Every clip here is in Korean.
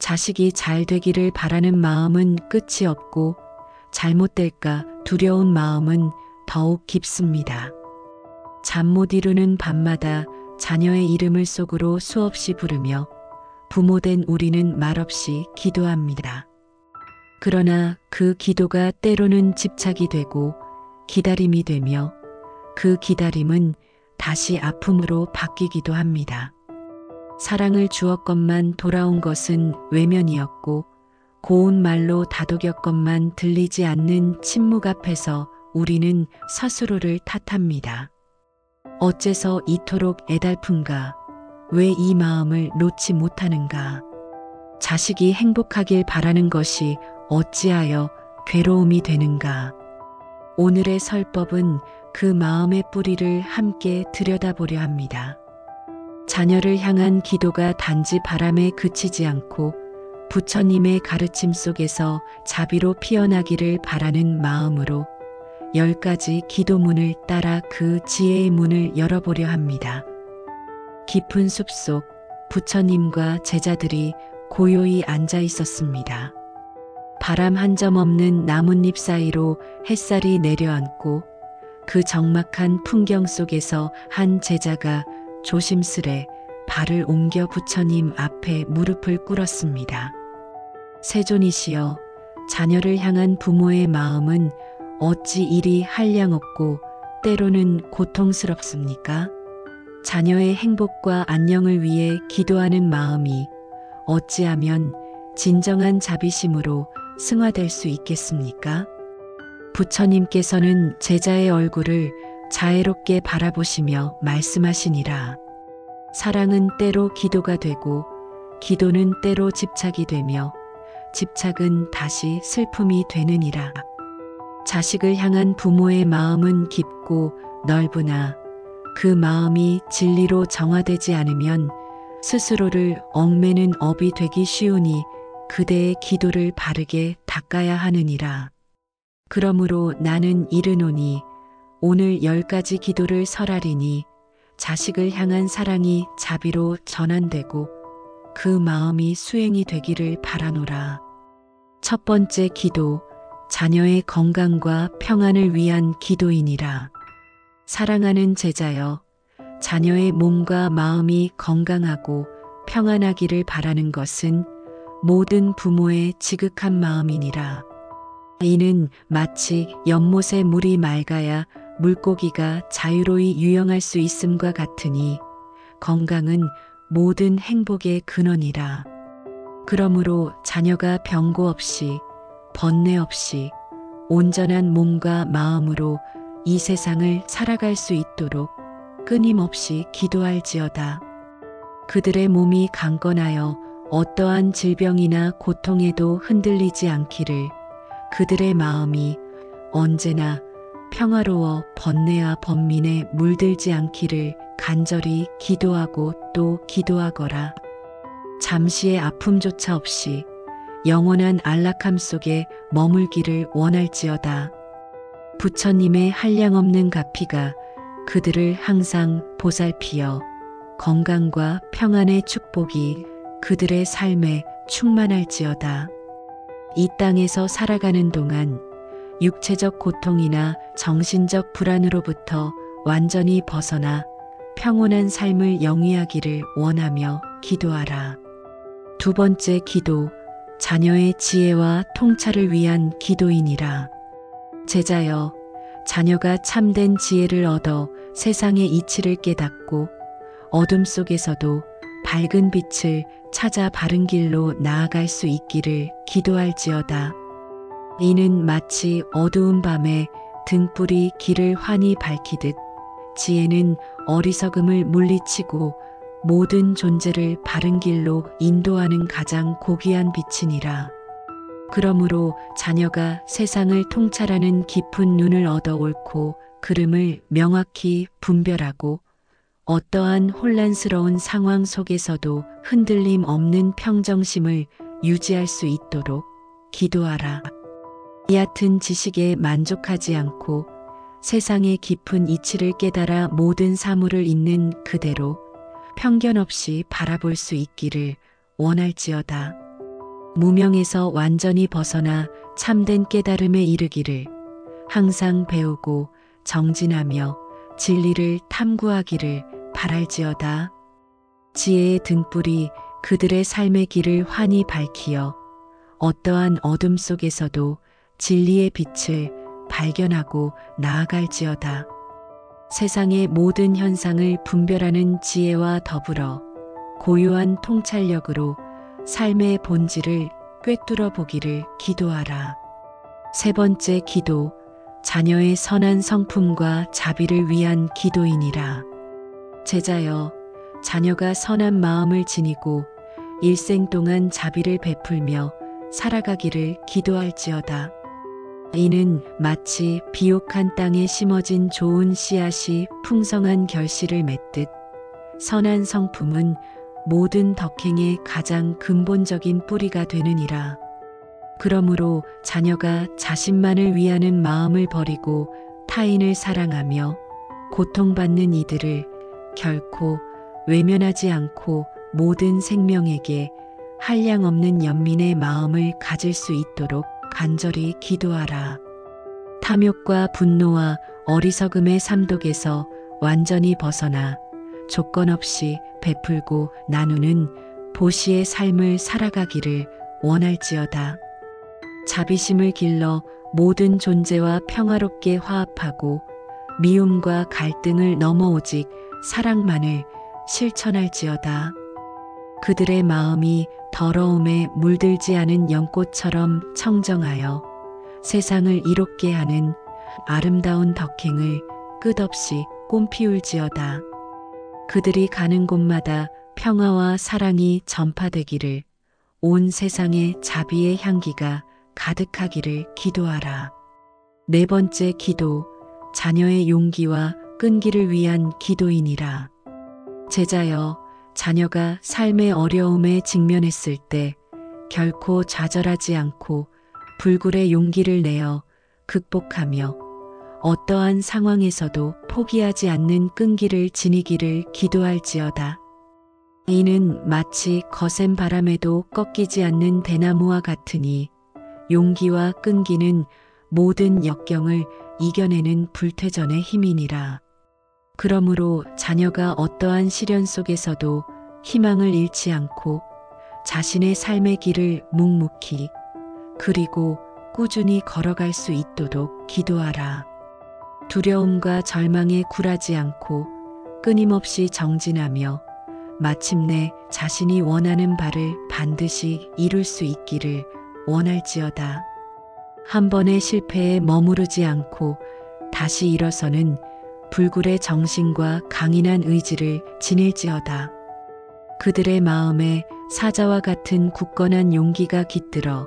자식이 잘 되기를 바라는 마음은 끝이 없고 잘못될까 두려운 마음은 더욱 깊습니다. 잠 못 이루는 밤마다 자녀의 이름을 속으로 수없이 부르며 부모된 우리는 말없이 기도합니다. 그러나 그 기도가 때로는 집착이 되고 기다림이 되며 그 기다림은 다시 아픔으로 바뀌기도 합니다. 사랑을 주었건만 돌아온 것은 외면이었고 고운 말로 다독였건만 들리지 않는 침묵 앞에서 우리는 스스로를 탓합니다. 어째서 이토록 애달픈가? 왜 이 마음을 놓지 못하는가? 자식이 행복하길 바라는 것이 어찌하여 괴로움이 되는가? 오늘의 설법은 그 마음의 뿌리를 함께 들여다보려 합니다. 자녀를 향한 기도가 단지 바람에 그치지 않고 부처님의 가르침 속에서 자비로 피어나기를 바라는 마음으로 10가지 기도문을 따라 그 지혜의 문을 열어보려 합니다. 깊은 숲속 부처님과 제자들이 고요히 앉아 있었습니다. 바람 한 점 없는 나뭇잎 사이로 햇살이 내려앉고 그 적막한 풍경 속에서 한 제자가 조심스레 발을 옮겨 부처님 앞에 무릎을 꿇었습니다. 세존이시여, 자녀를 향한 부모의 마음은 어찌 이리 한량없고 때로는 고통스럽습니까? 자녀의 행복과 안녕을 위해 기도하는 마음이 어찌하면 진정한 자비심으로 승화될 수 있겠습니까? 부처님께서는 제자의 얼굴을 자애롭게 바라보시며 말씀하시니라. 사랑은 때로 기도가 되고 기도는 때로 집착이 되며 집착은 다시 슬픔이 되느니라. 자식을 향한 부모의 마음은 깊고 넓으나 그 마음이 진리로 정화되지 않으면 스스로를 얽매는 업이 되기 쉬우니 그대의 기도를 바르게 닦아야 하느니라. 그러므로 나는 이르노니 오늘 10가지 기도를 설하리니 자식을 향한 사랑이 자비로 전환되고 그 마음이 수행이 되기를 바라노라. 첫 번째 기도, 자녀의 건강과 평안을 위한 기도이니라. 사랑하는 제자여, 자녀의 몸과 마음이 건강하고 평안하기를 바라는 것은 모든 부모의 지극한 마음이니라. 이는 마치 연못의 물이 맑아야 물고기가 자유로이 유영할 수 있음과 같으니 건강은 모든 행복의 근원이라. 그러므로 자녀가 병고 없이 번뇌 없이 온전한 몸과 마음으로 이 세상을 살아갈 수 있도록 끊임없이 기도할지어다. 그들의 몸이 강건하여 어떠한 질병이나 고통에도 흔들리지 않기를, 그들의 마음이 언제나 평화로워 번뇌와 번민에 물들지 않기를 간절히 기도하고 또 기도하거라. 잠시의 아픔조차 없이 영원한 안락함 속에 머물기를 원할지어다. 부처님의 한량없는 가피가 그들을 항상 보살피어 건강과 평안의 축복이 그들의 삶에 충만할지어다. 이 땅에서 살아가는 동안 육체적 고통이나 정신적 불안으로부터 완전히 벗어나 평온한 삶을 영위하기를 원하며 기도하라. 두 번째 기도, 자녀의 지혜와 통찰을 위한 기도이니라. 제자여, 자녀가 참된 지혜를 얻어 세상의 이치를 깨닫고 어둠 속에서도 밝은 빛을 찾아 바른 길로 나아갈 수 있기를 기도할지어다. 이는 마치 어두운 밤에 등불이 길을 환히 밝히듯 지혜는 어리석음을 물리치고 모든 존재를 바른 길로 인도하는 가장 고귀한 빛이니라. 그러므로 자녀가 세상을 통찰하는 깊은 눈을 얻어 옳고 그름을 명확히 분별하고 어떠한 혼란스러운 상황 속에서도 흔들림 없는 평정심을 유지할 수 있도록 기도하라. 얕은 지식에 만족하지 않고 세상의 깊은 이치를 깨달아 모든 사물을 있는 그대로 편견 없이 바라볼 수 있기를 원할지어다. 무명에서 완전히 벗어나 참된 깨달음에 이르기를 항상 배우고 정진하며 진리를 탐구하기를 바랄지어다. 지혜의 등불이 그들의 삶의 길을 환히 밝히어 어떠한 어둠 속에서도 진리의 빛을 발견하고 나아갈지어다. 세상의 모든 현상을 분별하는 지혜와 더불어 고유한 통찰력으로 삶의 본질을 꿰뚫어 보기를 기도하라. 세 번째 기도, 자녀의 선한 성품과 자비를 위한 기도이니라. 제자여, 자녀가 선한 마음을 지니고 일생 동안 자비를 베풀며 살아가기를 기도할지어다. 이는 마치 비옥한 땅에 심어진 좋은 씨앗이 풍성한 결실을 맺듯 선한 성품은 모든 덕행의 가장 근본적인 뿌리가 되느니라. 그러므로 자녀가 자신만을 위하는 마음을 버리고 타인을 사랑하며 고통받는 이들을 결코 외면하지 않고 모든 생명에게 한량없는 연민의 마음을 가질 수 있도록 간절히 기도하라. 탐욕과 분노와 어리석음의 삼독에서 완전히 벗어나 조건 없이 베풀고 나누는 보시의 삶을 살아가기를 원할지어다. 자비심을 길러 모든 존재와 평화롭게 화합하고 미움과 갈등을 넘어 오직 사랑만을 실천할지어다. 그들의 마음이 더러움에 물들지 않은 연꽃처럼 청정하여 세상을 이롭게 하는 아름다운 덕행을 끝없이 꽃피울지어다. 그들이 가는 곳마다 평화와 사랑이 전파되기를, 온 세상에 자비의 향기가 가득하기를 기도하라. 네 번째 기도, 자녀의 용기와 끈기를 위한 기도이니라. 제자여, 자녀가 삶의 어려움에 직면했을 때 결코 좌절하지 않고 불굴의 용기를 내어 극복하며 어떠한 상황에서도 포기하지 않는 끈기를 지니기를 기도할지어다. 이는 마치 거센 바람에도 꺾이지 않는 대나무와 같으니 용기와 끈기는 모든 역경을 이겨내는 불태전의 힘이니라. 그러므로 자녀가 어떠한 시련 속에서도 희망을 잃지 않고 자신의 삶의 길을 묵묵히 그리고 꾸준히 걸어갈 수 있도록 기도하라. 두려움과 절망에 굴하지 않고 끊임없이 정진하며 마침내 자신이 원하는 바를 반드시 이룰 수 있기를 원할지어다. 한 번의 실패에 머무르지 않고 다시 일어서는 불굴의 정신과 강인한 의지를 지닐지어다. 그들의 마음에 사자와 같은 굳건한 용기가 깃들어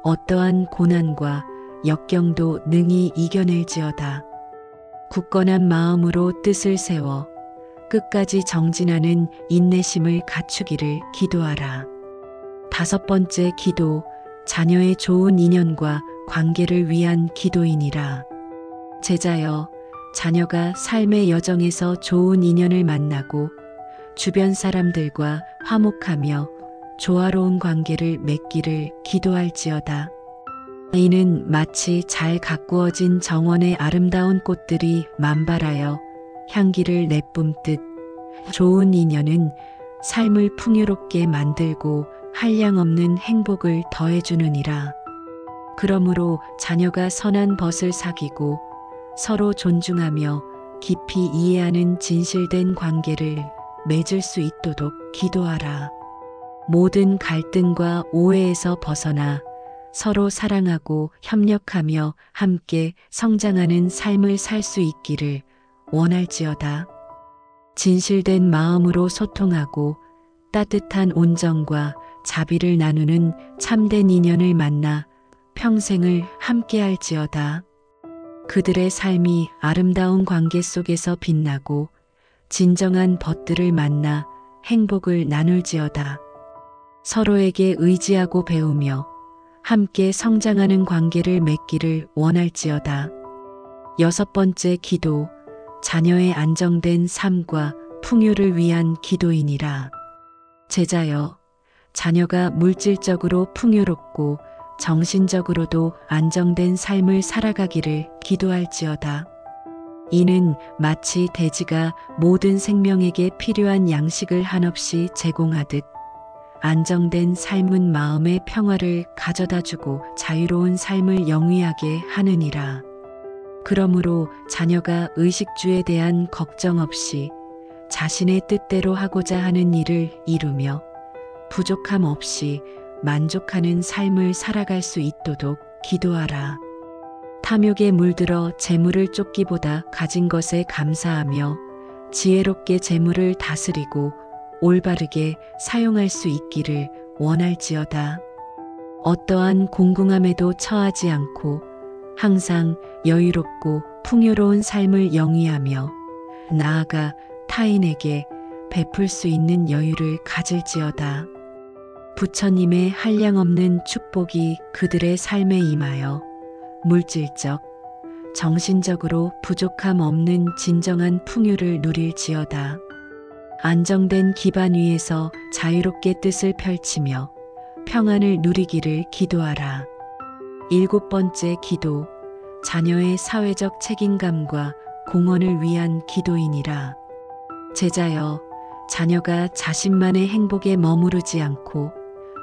어떠한 고난과 역경도 능히 이겨낼지어다. 굳건한 마음으로 뜻을 세워 끝까지 정진하는 인내심을 갖추기를 기도하라. 다섯 번째 기도, 자녀의 좋은 인연과 관계를 위한 기도이니라. 제자여, 자녀가 삶의 여정에서 좋은 인연을 만나고 주변 사람들과 화목하며 조화로운 관계를 맺기를 기도할지어다. 이는 마치 잘 가꾸어진 정원의 아름다운 꽃들이 만발하여 향기를 내뿜듯 좋은 인연은 삶을 풍요롭게 만들고 한량없는 행복을 더해주느니라. 그러므로 자녀가 선한 벗을 사귀고 서로 존중하며 깊이 이해하는 진실된 관계를 맺을 수 있도록 기도하라. 모든 갈등과 오해에서 벗어나 서로 사랑하고 협력하며 함께 성장하는 삶을 살 수 있기를 원할지어다. 진실된 마음으로 소통하고 따뜻한 온정과 자비를 나누는 참된 인연을 만나 평생을 함께할지어다. 그들의 삶이 아름다운 관계 속에서 빛나고 진정한 벗들을 만나 행복을 나눌지어다. 서로에게 의지하고 배우며 함께 성장하는 관계를 맺기를 원할지어다. 여섯 번째 기도, 자녀의 안정된 삶과 풍요를 위한 기도이니라. 제자여, 자녀가 물질적으로 풍요롭고 정신적으로도 안정된 삶을 살아가기를 기도할지어다. 이는 마치 돼지가 모든 생명에게 필요한 양식을 한없이 제공하듯 안정된 삶은 마음의 평화를 가져다주고 자유로운 삶을 영위하게 하느니라. 그러므로 자녀가 의식주에 대한 걱정 없이 자신의 뜻대로 하고자 하는 일을 이루며 부족함 없이 만족하는 삶을 살아갈 수 있도록 기도하라. 탐욕에 물들어 재물을 쫓기보다 가진 것에 감사하며 지혜롭게 재물을 다스리고 올바르게 사용할 수 있기를 원할지어다. 어떠한 공궁함에도 처하지 않고 항상 여유롭고 풍요로운 삶을 영위하며 나아가 타인에게 베풀 수 있는 여유를 가질지어다. 부처님의 한량없는 축복이 그들의 삶에 임하여 물질적, 정신적으로 부족함 없는 진정한 풍요를 누릴지어다. 안정된 기반 위에서 자유롭게 뜻을 펼치며 평안을 누리기를 기도하라. 7번째 기도, 자녀의 사회적 책임감과 공헌을 위한 기도이니라. 제자여, 자녀가 자신만의 행복에 머무르지 않고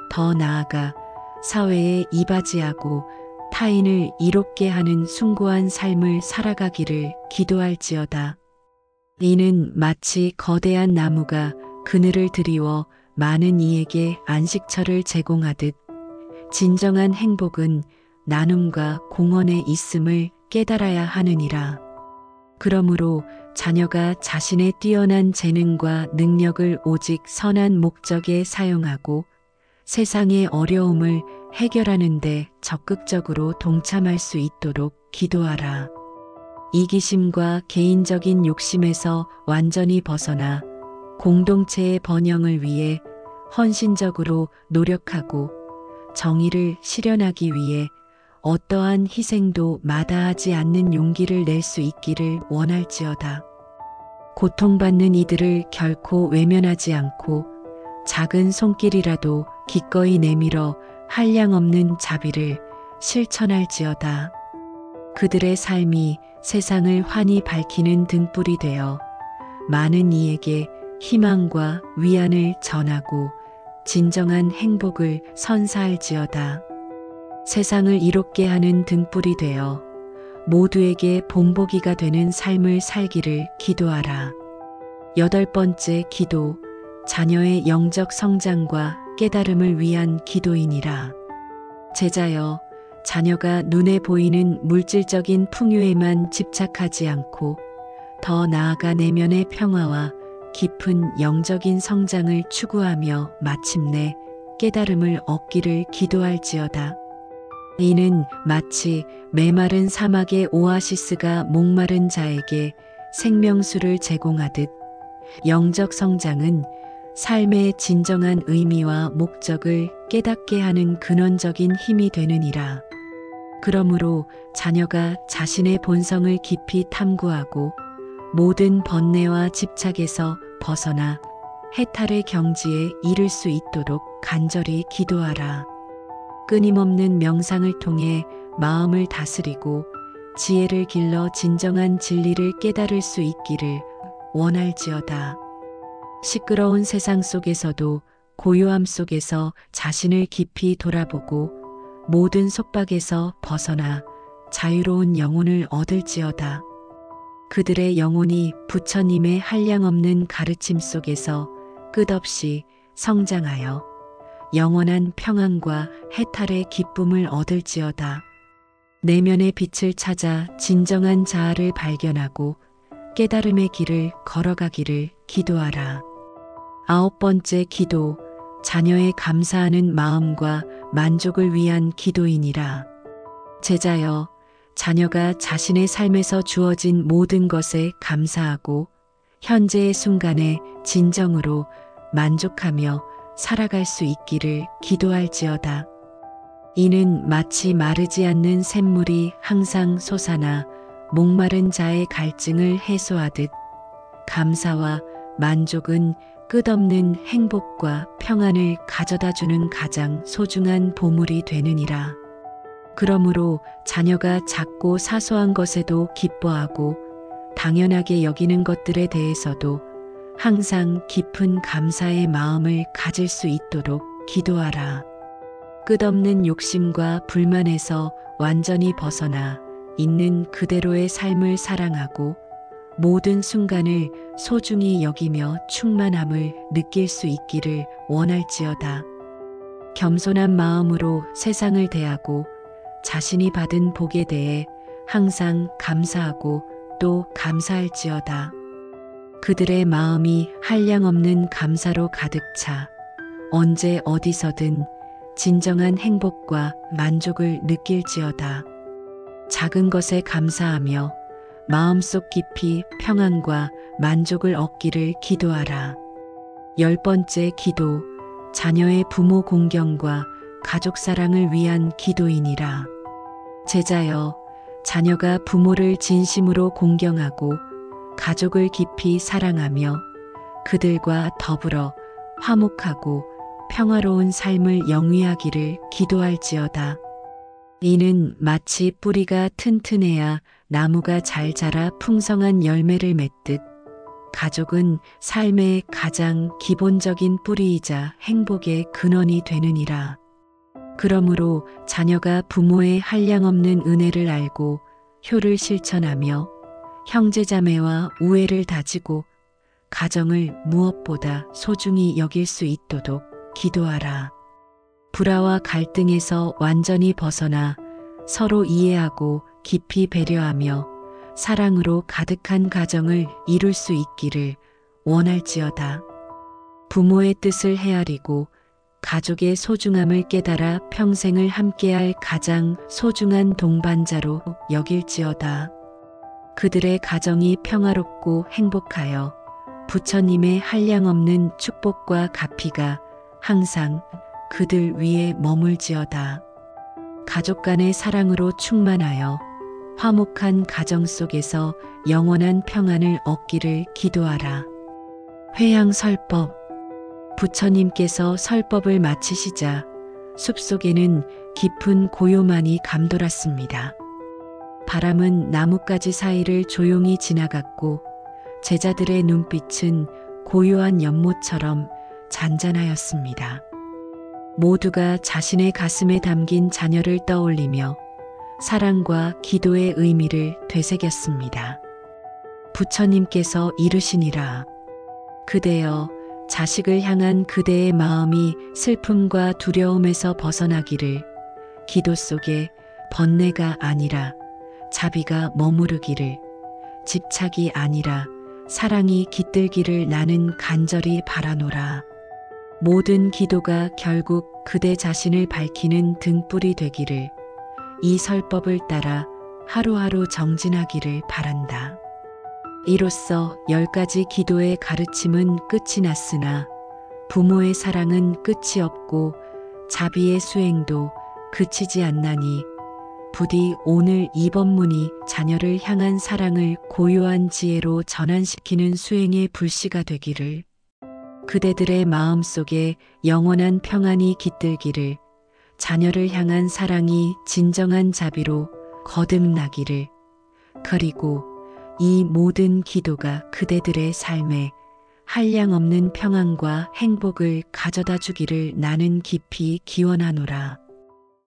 더 나아가 사회에 이바지하고 타인을 이롭게 하는 숭고한 삶을 살아가기를 기도할지어다. 이는 마치 거대한 나무가 그늘을 드리워 많은 이에게 안식처를 제공하듯 진정한 행복은 나눔과 공헌에 있음을 깨달아야 하느니라. 그러므로 자녀가 자신의 뛰어난 재능과 능력을 오직 선한 목적에 사용하고 세상의 어려움을 해결하는 데 적극적으로 동참할 수 있도록 기도하라. 이기심과 개인적인 욕심에서 완전히 벗어나 공동체의 번영을 위해 헌신적으로 노력하고 정의를 실현하기 위해 어떠한 희생도 마다하지 않는 용기를 낼 수 있기를 원할지어다. 고통받는 이들을 결코 외면하지 않고 작은 손길이라도 기꺼이 내밀어 한량없는 자비를 실천할지어다. 그들의 삶이 세상을 환히 밝히는 등불이 되어 많은 이에게 희망과 위안을 전하고 진정한 행복을 선사할지어다. 세상을 이롭게 하는 등불이 되어 모두에게 본보기가 되는 삶을 살기를 기도하라. 8번째 기도, 자녀의 영적 성장과 깨달음을 위한 기도이니라. 제자여, 자녀가 눈에 보이는 물질적인 풍요에만 집착하지 않고 더 나아가 내면의 평화와 깊은 영적인 성장을 추구하며 마침내 깨달음을 얻기를 기도할지어다. 이는 마치 메마른 사막의 오아시스가 목마른 자에게 생명수를 제공하듯 영적 성장은 삶의 진정한 의미와 목적을 깨닫게 하는 근원적인 힘이 되느니라. 그러므로 자녀가 자신의 본성을 깊이 탐구하고 모든 번뇌와 집착에서 벗어나 해탈의 경지에 이를 수 있도록 간절히 기도하라. 끊임없는 명상을 통해 마음을 다스리고 지혜를 길러 진정한 진리를 깨달을 수 있기를 원할지어다. 시끄러운 세상 속에서도 고요함 속에서 자신을 깊이 돌아보고 모든 속박에서 벗어나 자유로운 영혼을 얻을지어다. 그들의 영혼이 부처님의 한량없는 가르침 속에서 끝없이 성장하여 영원한 평안과 해탈의 기쁨을 얻을지어다. 내면의 빛을 찾아 진정한 자아를 발견하고 깨달음의 길을 걸어가기를 기도하라. 9번째 기도, 자녀의 감사하는 마음과 만족을 위한 기도이니라. 제자여, 자녀가 자신의 삶에서 주어진 모든 것에 감사하고 현재의 순간에 진정으로 만족하며 살아갈 수 있기를 기도할지어다. 이는 마치 마르지 않는 샘물이 항상 솟아나 목마른 자의 갈증을 해소하듯 감사와 만족은 끝없는 행복과 평안을 가져다 주는 가장 소중한 보물이 되느니라. 그러므로 자녀가 작고 사소한 것에도 기뻐하고 당연하게 여기는 것들에 대해서도 항상 깊은 감사의 마음을 가질 수 있도록 기도하라. 끝없는 욕심과 불만에서 완전히 벗어나 있는 그대로의 삶을 사랑하고 모든 순간을 소중히 여기며 충만함을 느낄 수 있기를 원할지어다. 겸손한 마음으로 세상을 대하고 자신이 받은 복에 대해 항상 감사하고 또 감사할지어다. 그들의 마음이 한량없는 감사로 가득 차 언제 어디서든 진정한 행복과 만족을 느낄지어다. 작은 것에 감사하며 마음속 깊이 평안과 만족을 얻기를 기도하라. 10번째 기도, 자녀의 부모 공경과 가족 사랑을 위한 기도이니라. 제자여, 자녀가 부모를 진심으로 공경하고 가족을 깊이 사랑하며 그들과 더불어 화목하고 평화로운 삶을 영위하기를 기도할지어다. 이는 마치 뿌리가 튼튼해야 나무가 잘 자라 풍성한 열매를 맺듯 가족은 삶의 가장 기본적인 뿌리이자 행복의 근원이 되느니라. 그러므로 자녀가 부모의 한량없는 은혜를 알고 효를 실천하며 형제자매와 우애를 다지고 가정을 무엇보다 소중히 여길 수 있도록 기도하라. 불화와 갈등에서 완전히 벗어나 서로 이해하고 깊이 배려하며 사랑으로 가득한 가정을 이룰 수 있기를 원할지어다. 부모의 뜻을 헤아리고 가족의 소중함을 깨달아 평생을 함께할 가장 소중한 동반자로 여길지어다. 그들의 가정이 평화롭고 행복하여 부처님의 한량없는 축복과 가피가 항상 그들 위에 머물지어다. 가족 간의 사랑으로 충만하여 화목한 가정 속에서 영원한 평안을 얻기를 기도하라. 회향설법. 부처님께서 설법을 마치시자 숲속에는 깊은 고요만이 감돌았습니다. 바람은 나뭇가지 사이를 조용히 지나갔고 제자들의 눈빛은 고요한 연못처럼 잔잔하였습니다. 모두가 자신의 가슴에 담긴 자녀를 떠올리며 사랑과 기도의 의미를 되새겼습니다. 부처님께서 이르시니라. 그대여, 자식을 향한 그대의 마음이 슬픔과 두려움에서 벗어나기를, 기도 속에 번뇌가 아니라 자비가 머무르기를, 집착이 아니라 사랑이 깃들기를 나는 간절히 바라노라. 모든 기도가 결국 그대 자신을 밝히는 등불이 되기를, 이 설법을 따라 하루하루 정진하기를 바란다. 이로써 10가지 기도의 가르침은 끝이 났으나 부모의 사랑은 끝이 없고 자비의 수행도 그치지 않나니 부디 오늘 이 법문이 자녀를 향한 사랑을 고요한 지혜로 전환시키는 수행의 불씨가 되기를, 그대들의 마음속에 영원한 평안이 깃들기를, 자녀를 향한 사랑이 진정한 자비로 거듭나기를, 그리고 이 모든 기도가 그대들의 삶에 한량없는 평안과 행복을 가져다 주기를 나는 깊이 기원하노라.